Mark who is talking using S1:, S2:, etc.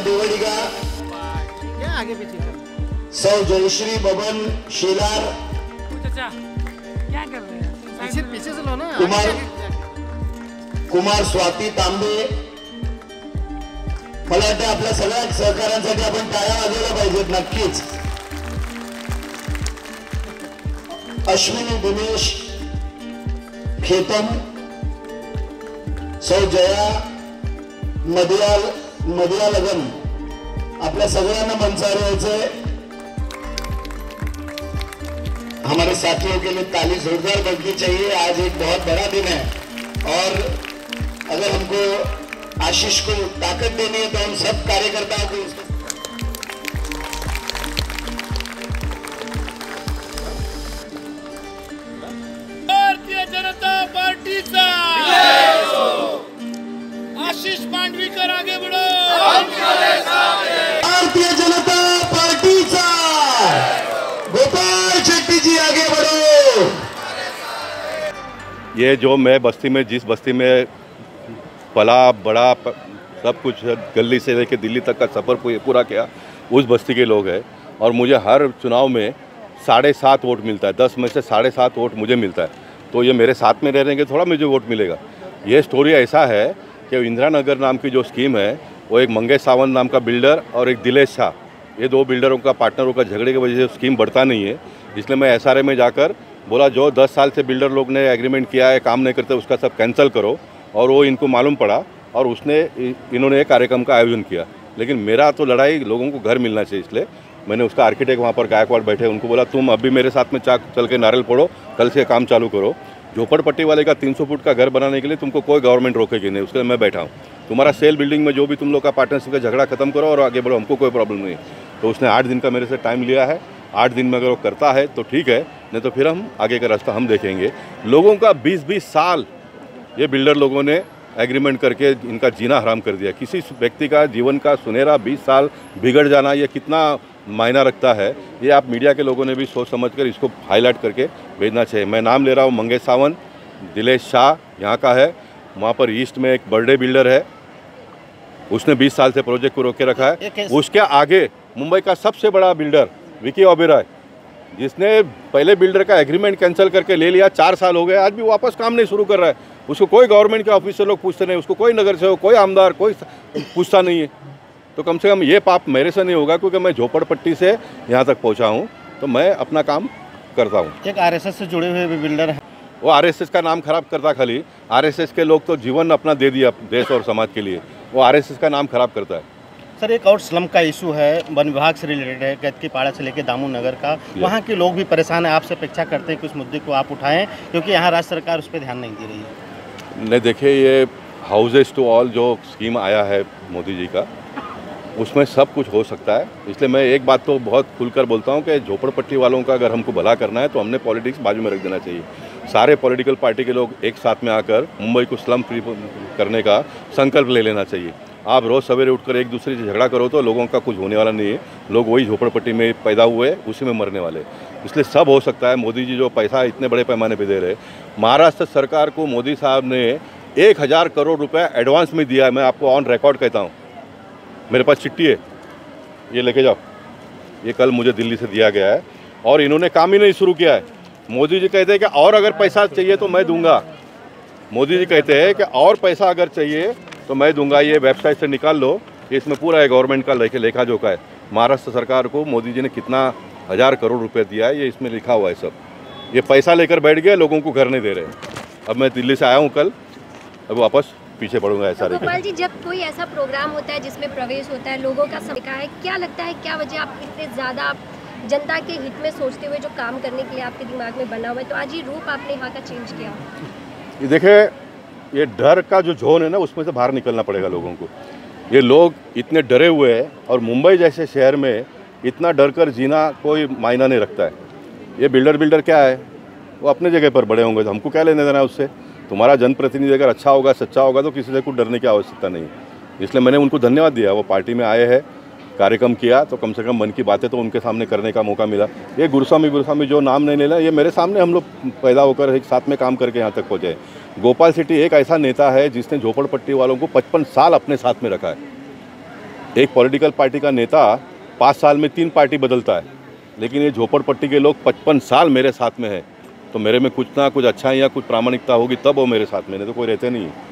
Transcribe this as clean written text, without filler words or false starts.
S1: देवड़ीगा
S2: क्या आगे पीछे
S1: सौ जयश्री बबन शेलार
S2: क्या कर रहे हैं? पीछे पीछे से लो ना।
S1: कुमार स्वाती तांबे। मला वाटतं आपल्या सगळ्या सहकाऱ्यांसाठी आपण टाळ्या वाजवल्या पाहिजेत नक्कीच। अश्विनी दिनेश खेतम सौ जया मदिया लगन आपल्या सगळ्यांना मंचावर यायचंय। हमारे साथियों के लिए ताली जोरदार बननी चाहिए। आज एक बहुत बड़ा दिन है और अगर हमको आशीष को ताकत देनी है तो हम सब कार्यकर्ताओं को
S3: भारतीय जनता पार्टी का आशीष मांडवीकर आगे बढ़ो।
S1: भारतीय जनता पार्टी का गोपाल शेट्टी जी आगे बढ़ो।
S4: ये जो मैं बस्ती में जिस बस्ती में पला बड़ा सब कुछ गली से लेकर दिल्ली तक का सफ़र पूरा किया उस बस्ती के लोग हैं और मुझे हर चुनाव में 7.5 वोट मिलता है। 10 में से 7.5 वोट मुझे मिलता है। तो ये मेरे साथ में रहेंगे थोड़ा मुझे वोट मिलेगा। ये स्टोरी ऐसा है कि इंदिरा नगर नाम की जो स्कीम है वो एक मंगेश सावंत नाम का बिल्डर और एक दिलेश शाह, ये दो बिल्डरों का पार्टनरों का झगड़े की वजह से स्कीम बढ़ता नहीं है। इसलिए मैं SRA में जाकर बोला जो 10 साल से बिल्डर लोग ने एग्रीमेंट किया है काम नहीं करते उसका सब कैंसिल करो, और वो इनको मालूम पड़ा और इन्होंने एक कार्यक्रम का आयोजन किया। लेकिन मेरा तो लड़ाई लोगों को घर मिलना चाहिए, इसलिए मैंने उसका आर्किटेक्ट वहाँ पर गायकवाड़ बैठे उनको बोला तुम अभी मेरे साथ में चल के नारियल फोड़ो, कल से काम चालू करो। झोपड़पट्टी वाले का 300 फुट का घर बनाने के लिए तुमको कोई गवर्नमेंट रोकेगी नहीं, उसके लिए मैं बैठा हूँ। तुम्हारा सेल बिल्डिंग में जो भी तुम लोग का पार्टनरशिप का झगड़ा खत्म करो और आगे बढ़ो, हमको कोई प्रॉब्लम नहीं। तो उसने 8 दिन का मेरे से टाइम लिया है। 8 दिन में अगर वो करता है तो ठीक है, नहीं तो फिर हम आगे का रास्ता हम देखेंगे। लोगों का 20-20 साल ये बिल्डर लोगों ने एग्रीमेंट करके इनका जीना हराम कर दिया। किसी व्यक्ति का जीवन का सुनहरा 20 साल बिगड़ जाना ये कितना मायना रखता है, ये आप मीडिया के लोगों ने भी सोच समझ कर इसको हाईलाइट करके भेजना चाहिए। मैं नाम ले रहा हूँ मंगेश सावंत, दिलेश शाह यहाँ का है। वहाँ पर ईस्ट में एक बर्थडे बिल्डर है, उसने 20 साल से प्रोजेक्ट को रोके रखा है। उसके आगे मुंबई का सबसे बड़ा बिल्डर विकी ओबेरॉय, जिसने पहले बिल्डर का एग्रीमेंट कैंसिल करके ले लिया, 4 साल हो गए, आज भी वापस काम नहीं शुरू कर रहा है। उसको कोई गवर्नमेंट के ऑफिसर लोग पूछते नहीं, उसको कोई नगर सेवक कोई आमदार कोई पूछता नहीं है। तो कम से कम ये पाप मेरे से नहीं होगा, क्योंकि मैं झोपड़पट्टी से यहाँ तक पहुँचा हूँ, तो मैं अपना काम करता हूँ।
S2: एक RSS से जुड़े हुए भी बिल्डर है,
S4: वो RSS का नाम खराब करता। खाली RSS के लोग तो जीवन अपना दे दिया देश और समाज के लिए, वो RSS का नाम खराब करता है।
S2: सर एक और स्लम का इशू है, वन विभाग से रिलेटेड है, कैद की पाड़ा से लेकर दामू नगर का। वहाँ के लोग भी परेशान हैं, आपसे अपेक्षा करते हैं कि उस मुद्दे को आप उठाएं, क्योंकि यहाँ राज्य सरकार उस पर ध्यान नहीं दे रही है।
S4: नहीं, देखिए ये हाउसेस टू ऑल जो स्कीम आया है मोदी जी का, उसमें सब कुछ हो सकता है। इसलिए मैं एक बात तो बहुत खुलकर बोलता हूँ कि झोपड़पट्टी वालों का अगर हमको भला करना है तो हमने पॉलिटिक्स बाजू में रख देना चाहिए। सारे पॉलिटिकल पार्टी के लोग एक साथ में आकर मुंबई को स्लम फ्री करने का संकल्प ले लेना चाहिए। आप रोज़ सवेरे उठकर एक दूसरे से झगड़ा करो तो लोगों का कुछ होने वाला नहीं है। लोग वही झोपड़पट्टी में पैदा हुए उसी में मरने वाले। इसलिए सब हो सकता है। मोदी जी जो पैसा इतने बड़े पैमाने पे दे रहे, महाराष्ट्र सरकार को मोदी साहब ने 1000 करोड़ रुपए एडवांस में दिया है। मैं आपको ऑन रिकॉर्ड कहता हूँ, मेरे पास चिट्ठी है, ये लेके जाओ। ये कल मुझे दिल्ली से दिया गया है और इन्होंने काम ही नहीं शुरू किया है। मोदी जी कहते हैं कि और अगर पैसा चाहिए तो मैं दूंगा। मोदी जी कहते हैं कि और पैसा अगर चाहिए तो मैं दूंगा। ये वेबसाइट से निकाल लो, इसमें पूरा है गवर्नमेंट का लेखा जोखा है। महाराष्ट्र सरकार को मोदी जी ने कितना 1000 करोड़ रुपए दिया है, ये इसमें लिखा हुआ है सब। ये पैसा लेकर बैठ गए, लोगों को घर नहीं दे रहे। अब मैं दिल्ली से आया हूँ कल, अब वापस पीछे पड़ूंगा। ऐसा
S5: गोपाल जी, जब कोई ऐसा प्रोग्राम होता है जिसमें प्रवेश होता है, लोगों का समय है, क्या लगता है क्या वजह आप इतने ज़्यादा जनता के हित में सोचते हुए जो काम करने के लिए आपके दिमाग में बना हुआ है, तो आज ये रूप आपने यहाँ का चेंज किया?
S4: ये देखिए, ये डर का जो जोन है ना, उसमें से बाहर निकलना पड़ेगा लोगों को। ये लोग इतने डरे हुए हैं और मुंबई जैसे शहर में इतना डर कर जीना कोई मायना नहीं रखता है। ये बिल्डर क्या है, वो अपने जगह पर बड़े होंगे, तो हमको क्या लेने देना है उससे। तुम्हारा जनप्रतिनिधि अगर अच्छा होगा सच्चा होगा तो किसी से कुछ डरने की आवश्यकता नहीं है। इसलिए मैंने उनको धन्यवाद दिया। वो पार्टी में आए हैं, कार्यक्रम किया, तो कम से कम मन की बातें तो उनके सामने करने का मौका मिला। ये गुरुस्वामी जो नाम नहीं लेना, ये मेरे सामने हम लोग पैदा होकर एक साथ में काम करके यहाँ तक पहुँचे। गोपाल शेट्टी एक ऐसा नेता है जिसने झोपड़पट्टी वालों को 55 साल अपने साथ में रखा है। एक पॉलिटिकल पार्टी का नेता 5 साल में 3 पार्टी बदलता है, लेकिन ये झोपड़पट्टी के लोग 55 साल मेरे साथ में है, तो मेरे में कुछ ना कुछ अच्छा या कुछ प्रामाणिकता होगी तब वो मेरे साथ में, नहीं तो कोई रहते नहीं है।